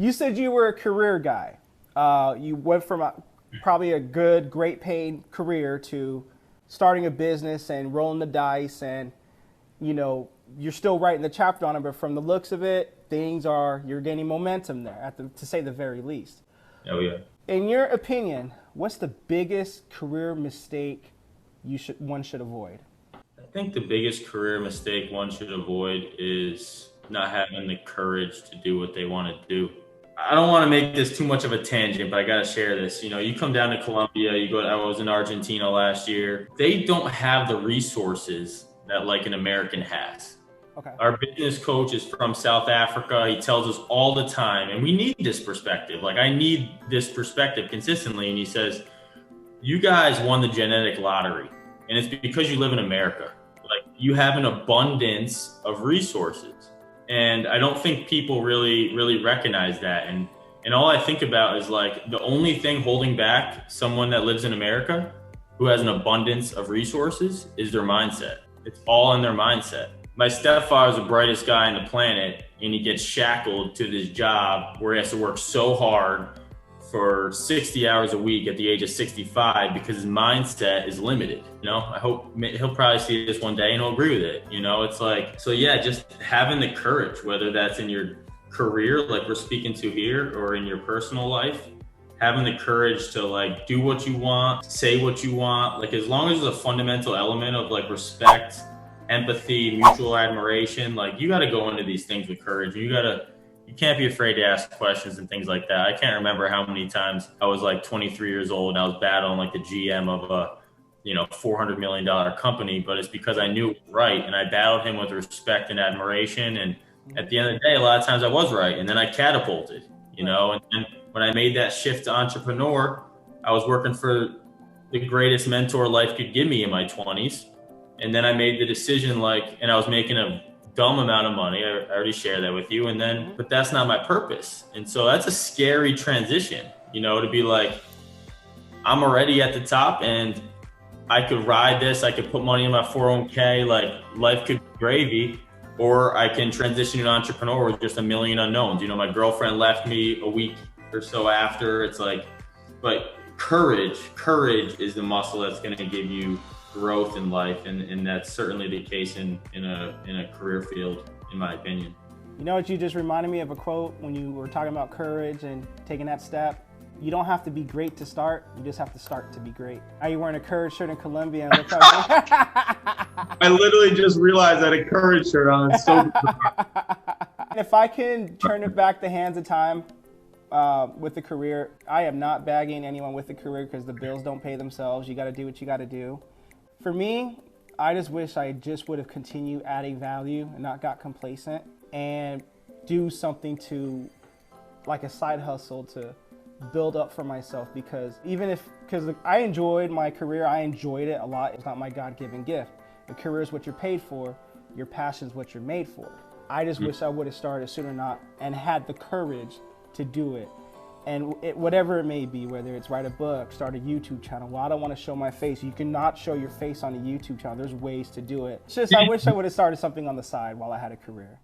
You said you were a career guy. You went from probably a good, great paid career to starting a business and rolling the dice, and you're still writing the chapter on it. But from the looks of it, you're gaining momentum there, to say the very least. Oh yeah. In your opinion, what's the biggest career mistake one should avoid? I think the biggest career mistake one should avoid is not having the courage to do what they want to do. I don't want to make this too much of a tangent, but I got to share this. You come down to Colombia, I was in Argentina last year. They don't have the resources that like an American has. Okay. Our business coach is from South Africa. He tells us all the time, and we need this perspective. Like, I need this perspective consistently. And he says, you guys won the genetic lottery, and it's because you live in America. Like, you have an abundance of resources. And I don't think people really recognize that. And all I think about is, like, the only thing holding back someone that lives in America who has an abundance of resources is their mindset. It's all in their mindset. My stepfather's the brightest guy on the planet, and he gets shackled to this job where he has to work so hard for 60 hours a week at the age of 65 because his mindset is limited. I hope he'll probably see this one day and he'll agree with it. It's like, so yeah, just having the courage, whether that's in your career, like we're speaking to here, or in your personal life, having the courage to like do what you want, say what you want. Like, as long as there's a fundamental element of like respect, empathy, mutual admiration, like, you got to go into these things with courage. You can't be afraid to ask questions and things like that. I can't remember how many times I was like 23 years old and I was battling like the GM of a, $400 million company, but it's because I knew it was right. And I battled him with respect and admiration. And at the end of the day, a lot of times I was right. And then I catapulted, and then when I made that shift to entrepreneur, I was working for the greatest mentor life could give me in my 20s. And then I made the decision, and I was making a dumb amount of money. I already shared that with you. But that's not my purpose. And so that's a scary transition, to be like, I'm already at the top and I could ride this. I could put money in my 401k, like, life could be gravy, or I can transition to an entrepreneur with just a million unknowns. My girlfriend left me a week or so after. It's like, but courage is the muscle that's going to give you growth in life, and that's certainly the case in a career field, in my opinion. You know what, you just reminded me of a quote when you were talking about courage and taking that step. You don't have to be great to start, you just have to start to be great. Now you're wearing a courage shirt in Colombia. And I literally just realized I had a courage shirt on. It's so If I can turn it back the hands of time with the career, I am not bagging anyone with the career because the bills don't pay themselves. You got to do what you got to do. For me, I just wish I just would have continued adding value and not got complacent and do something to, like a side hustle, to build up for myself, because I enjoyed my career, I enjoyed it a lot. It's not my God-given gift. The career is what you're paid for. Your passion is what you're made for. I just wish I would have started sooner and had the courage to do it. And whatever it may be, whether it's write a book, start a YouTube channel. Well, I don't want to show my face. You cannot show your face on a YouTube channel. There's ways to do it. It's just, I wish I would have started something on the side while I had a career.